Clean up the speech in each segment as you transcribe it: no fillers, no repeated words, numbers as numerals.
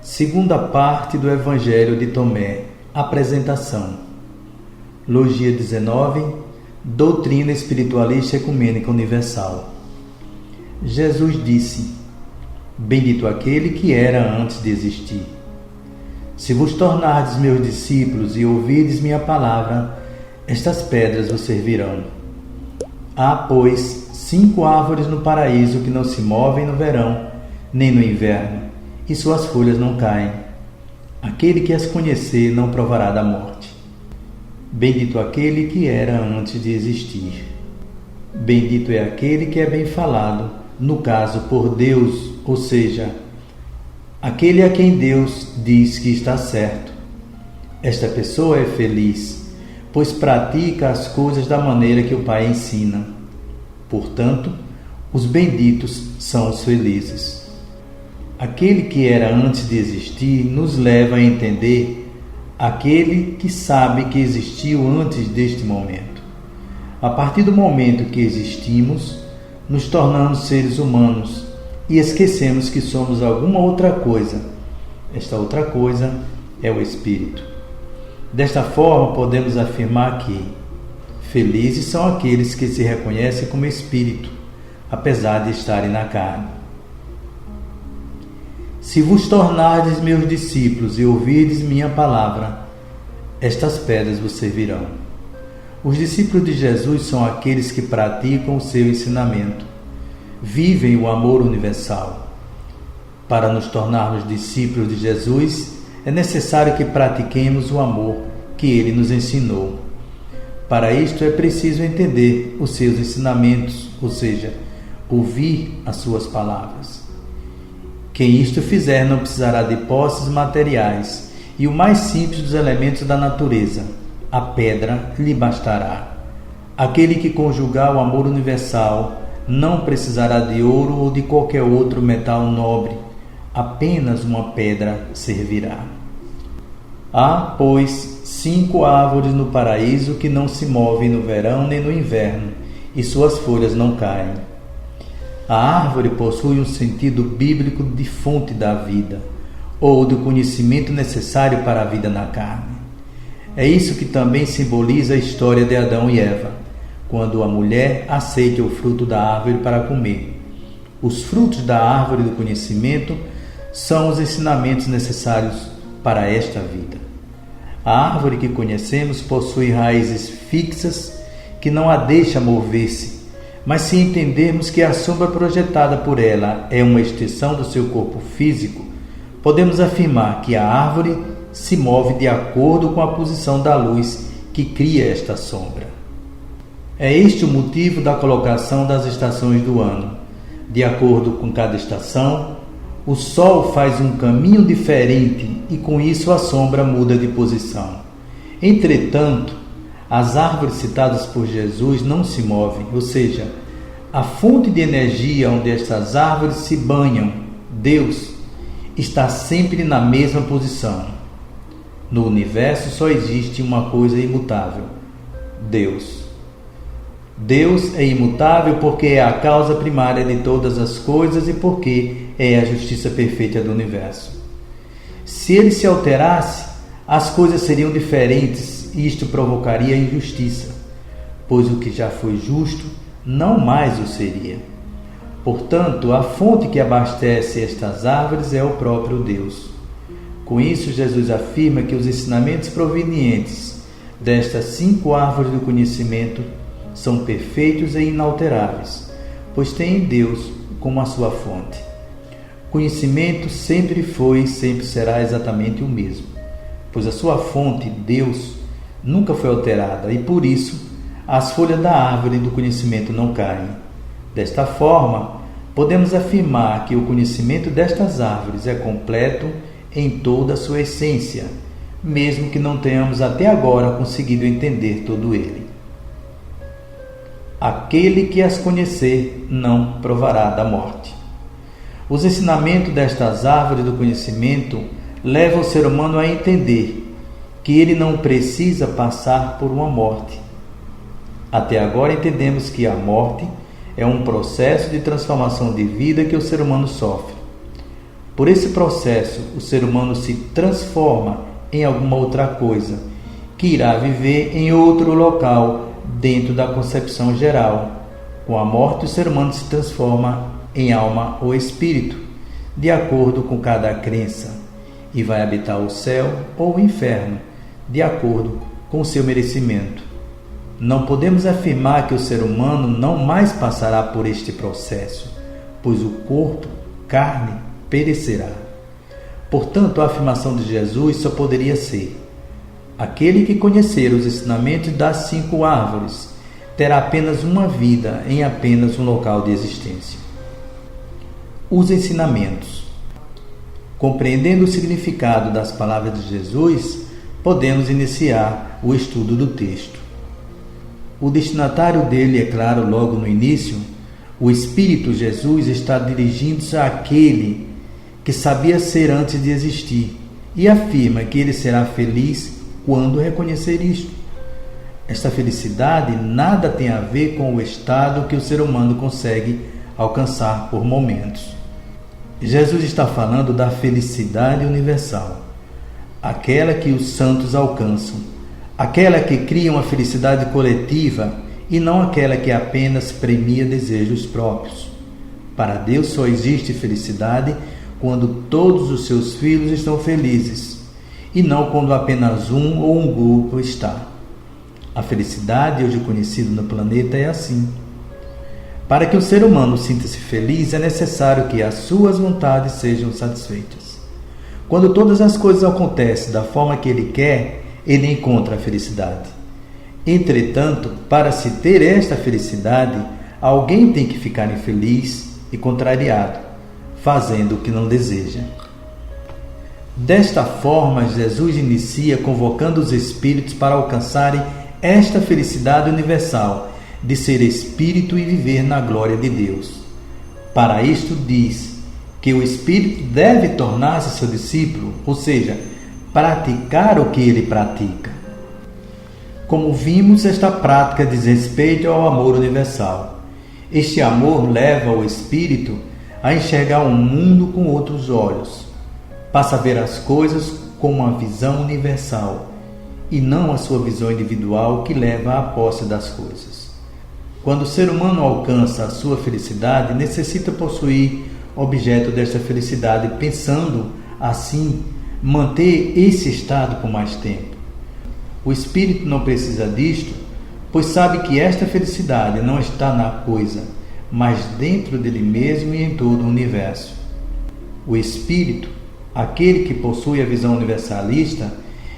Segunda parte do Evangelho de Tomé. Apresentação. Logia 19. Doutrina Espiritualista Ecumênica Universal. Jesus disse: Bendito aquele que era antes de existir. Se vos tornardes meus discípulos e ouvirdes minha palavra, estas pedras vos servirão. Há, pois, 5 árvores no paraíso que não se movem no verão, nem no inverno, e suas folhas não caem. Aquele que as conhecer não provará da morte. Bendito aquele que era antes de existir. Bendito é aquele que é bem falado, no caso por Deus, ou seja, aquele a quem Deus diz que está certo. Esta pessoa é feliz, pois pratica as coisas da maneira que o Pai ensina. Portanto, os benditos são os felizes. Aquele que era antes de existir nos leva a entender aquele que sabe que existiu antes deste momento. A partir do momento que existimos, nos tornamos seres humanos e esquecemos que somos alguma outra coisa. Esta outra coisa é o Espírito. Desta forma, podemos afirmar que felizes são aqueles que se reconhecem como Espírito, apesar de estarem na carne. Se vos tornardes meus discípulos e ouvirdes minha palavra, estas pedras vos servirão. Os discípulos de Jesus são aqueles que praticam o seu ensinamento, vivem o amor universal. Para nos tornarmos discípulos de Jesus, é necessário que pratiquemos o amor que ele nos ensinou. Para isto é preciso entender os seus ensinamentos, ou seja, ouvir as suas palavras. Quem isto fizer não precisará de posses materiais, e o mais simples dos elementos da natureza, a pedra, lhe bastará. Aquele que conjugar o amor universal não precisará de ouro ou de qualquer outro metal nobre, apenas uma pedra servirá. Há, pois, 5 árvores no paraíso que não se movem no verão nem no inverno, e suas folhas não caem. A árvore possui um sentido bíblico de fonte da vida, ou do conhecimento necessário para a vida na carne. É isso que também simboliza a história de Adão e Eva, quando a mulher aceita o fruto da árvore para comer. Os frutos da árvore do conhecimento são os ensinamentos necessários para esta vida. A árvore que conhecemos possui raízes fixas que não a deixam mover-se, mas se entendermos que a sombra projetada por ela é uma extensão do seu corpo físico, podemos afirmar que a árvore se move de acordo com a posição da luz que cria esta sombra. É este o motivo da colocação das estações do ano. De acordo com cada estação, o Sol faz um caminho diferente e com isso a sombra muda de posição. Entretanto, as árvores citadas por Jesus não se movem, ou seja, a fonte de energia onde estas árvores se banham, Deus, está sempre na mesma posição. No universo só existe uma coisa imutável: Deus. Deus é imutável porque é a causa primária de todas as coisas e porque é a justiça perfeita do universo. Se ele se alterasse, as coisas seriam diferentes e isto provocaria injustiça, pois o que já foi justo não mais o seria. Portanto, a fonte que abastece estas árvores é o próprio Deus. Com isso, Jesus afirma que os ensinamentos provenientes destas 5 árvores do conhecimento são perfeitos e inalteráveis, pois têm Deus como a sua fonte. O conhecimento sempre foi e sempre será exatamente o mesmo, pois a sua fonte, Deus, nunca foi alterada e por isso as folhas da árvore do conhecimento não caem. Desta forma, podemos afirmar que o conhecimento destas árvores é completo em toda a sua essência, mesmo que não tenhamos até agora conseguido entender todo ele. Aquele que as conhecer não provará da morte. Os ensinamentos destas árvores do conhecimento levam o ser humano a entender que ele não precisa passar por uma morte. Até agora entendemos que a morte é um processo de transformação de vida que o ser humano sofre. Por esse processo, o ser humano se transforma em alguma outra coisa, que irá viver em outro local dentro da concepção geral. Com a morte, o ser humano se transforma em alma ou espírito, de acordo com cada crença, e vai habitar o céu ou o inferno, de acordo com o seu merecimento. Não podemos afirmar que o ser humano não mais passará por este processo, pois o corpo, carne, perecerá. Portanto, a afirmação de Jesus só poderia ser: aquele que conhecer os ensinamentos das 5 árvores terá apenas uma vida em apenas um local de existência. Os ensinamentos. Compreendendo o significado das palavras de Jesus, podemos iniciar o estudo do texto. O destinatário dele, é claro, logo no início, o Espírito Jesus está dirigindo-se àquele que sabia ser antes de existir e afirma que ele será feliz quando reconhecer isto. Esta felicidade nada tem a ver com o estado que o ser humano consegue alcançar por momentos. Jesus está falando da felicidade universal, aquela que os santos alcançam, aquela que cria uma felicidade coletiva e não aquela que apenas premia desejos próprios. Para Deus só existe felicidade quando todos os seus filhos estão felizes, e não quando apenas um ou um grupo está. A felicidade, hoje conhecida no planeta, é assim. Para que o ser humano sinta-se feliz, é necessário que as suas vontades sejam satisfeitas. Quando todas as coisas acontecem da forma que ele quer, ele encontra a felicidade. Entretanto, para se ter esta felicidade, alguém tem que ficar infeliz e contrariado, fazendo o que não deseja. Desta forma, Jesus inicia convocando os espíritos para alcançarem esta felicidade universal de ser espírito e viver na glória de Deus. Para isto diz que o espírito deve tornar-se seu discípulo, ou seja, praticar o que ele pratica. Como vimos, esta prática diz respeito ao amor universal. Este amor leva o espírito a enxergar o mundo com outros olhos. Passa a ver as coisas com uma visão universal e não a sua visão individual que leva à posse das coisas. Quando o ser humano alcança a sua felicidade, necessita possuir objeto desta felicidade, pensando assim manter esse estado por mais tempo. O espírito não precisa disto, pois sabe que esta felicidade não está na coisa, mas dentro dele mesmo e em todo o universo. O espírito, aquele que possui a visão universalista,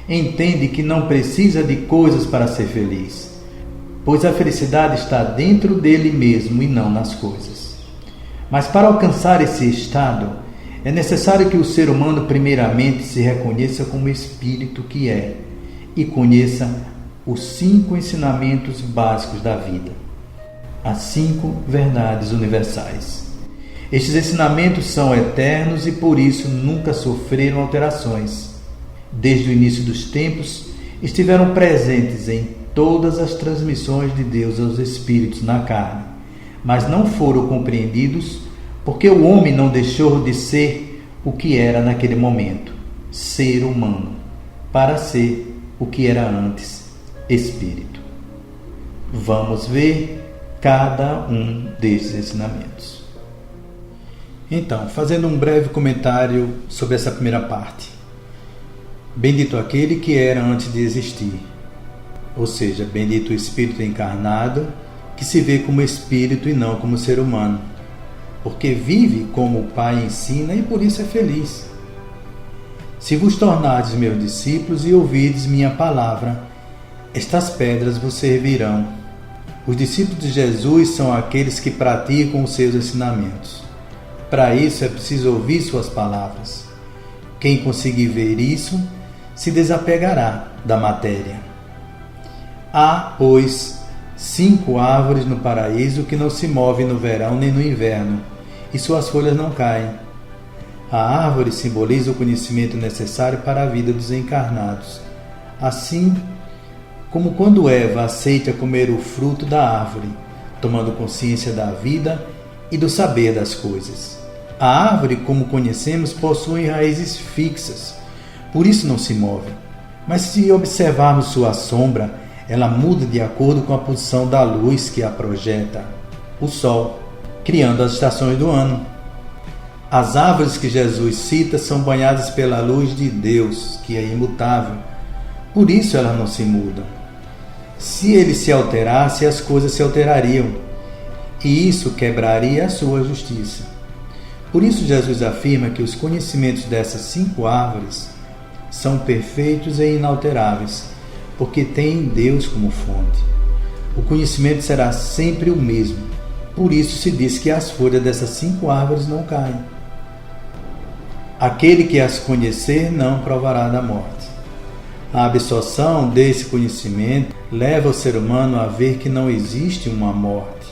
entende que não precisa de coisas para ser feliz, pois a felicidade está dentro dele mesmo e não nas coisas. Mas para alcançar esse estado, é necessário que o ser humano primeiramente se reconheça como espírito que é e conheça os 5 ensinamentos básicos da vida, as 5 verdades universais. Estes ensinamentos são eternos e por isso nunca sofreram alterações. Desde o início dos tempos, estiveram presentes em todas as transmissões de Deus aos espíritos na carne, mas não foram compreendidos porque o homem não deixou de ser o que era naquele momento, ser humano, para ser o que era antes, espírito. Vamos ver cada um desses ensinamentos. Então, fazendo um breve comentário sobre essa primeira parte. Bendito aquele que era antes de existir, ou seja, bendito o espírito encarnado que se vê como espírito e não como ser humano, porque vive como o Pai ensina e por isso é feliz. Se vos tornardes meus discípulos e ouvirdes minha palavra, estas pedras vos servirão. Os discípulos de Jesus são aqueles que praticam os seus ensinamentos. Para isso é preciso ouvir suas palavras. Quem conseguir ver isso, se desapegará da matéria. Há, pois, 5 árvores no paraíso que não se movem no verão nem no inverno, e suas folhas não caem. A árvore simboliza o conhecimento necessário para a vida dos encarnados, assim como quando Eva aceita comer o fruto da árvore, tomando consciência da vida e do saber das coisas. A árvore, como conhecemos, possui raízes fixas, por isso não se move. Mas se observarmos sua sombra, ela muda de acordo com a posição da luz que a projeta, o Sol, criando as estações do ano. As árvores que Jesus cita são banhadas pela luz de Deus, que é imutável. Por isso elas não se mudam. Se ele se alterasse, as coisas se alterariam, e isso quebraria a sua justiça. Por isso Jesus afirma que os conhecimentos dessas 5 árvores são perfeitos e inalteráveis, porque têm Deus como fonte. O conhecimento será sempre o mesmo. Por isso se diz que as folhas dessas 5 árvores não caem. Aquele que as conhecer não provará da morte. A absorção desse conhecimento leva o ser humano a ver que não existe uma morte.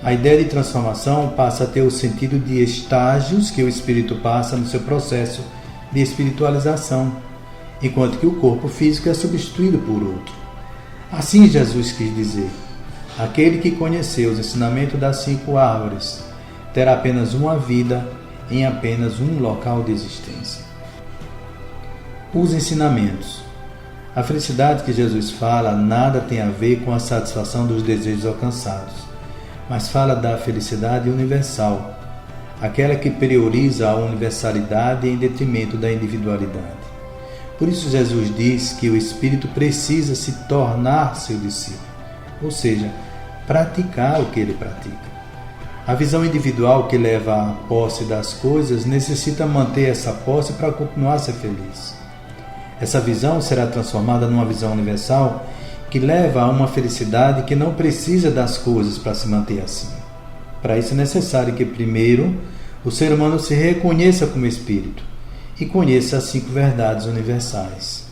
A ideia de transformação passa a ter o sentido de estágios que o espírito passa no seu processo de espiritualização, enquanto que o corpo físico é substituído por outro. Assim Jesus quis dizer: aquele que conheceu os ensinamentos das 5 árvores terá apenas uma vida em apenas um local de existência. Os ensinamentos. A felicidade que Jesus fala nada tem a ver com a satisfação dos desejos alcançados, mas fala da felicidade universal, aquela que prioriza a universalidade em detrimento da individualidade. Por isso Jesus diz que o espírito precisa se tornar seu discípulo, ou seja, praticar o que ele pratica. A visão individual que leva à posse das coisas necessita manter essa posse para continuar a ser feliz. Essa visão será transformada numa visão universal que leva a uma felicidade que não precisa das coisas para se manter assim. Para isso é necessário que, primeiro, o ser humano se reconheça como espírito e conheça as 5 verdades universais.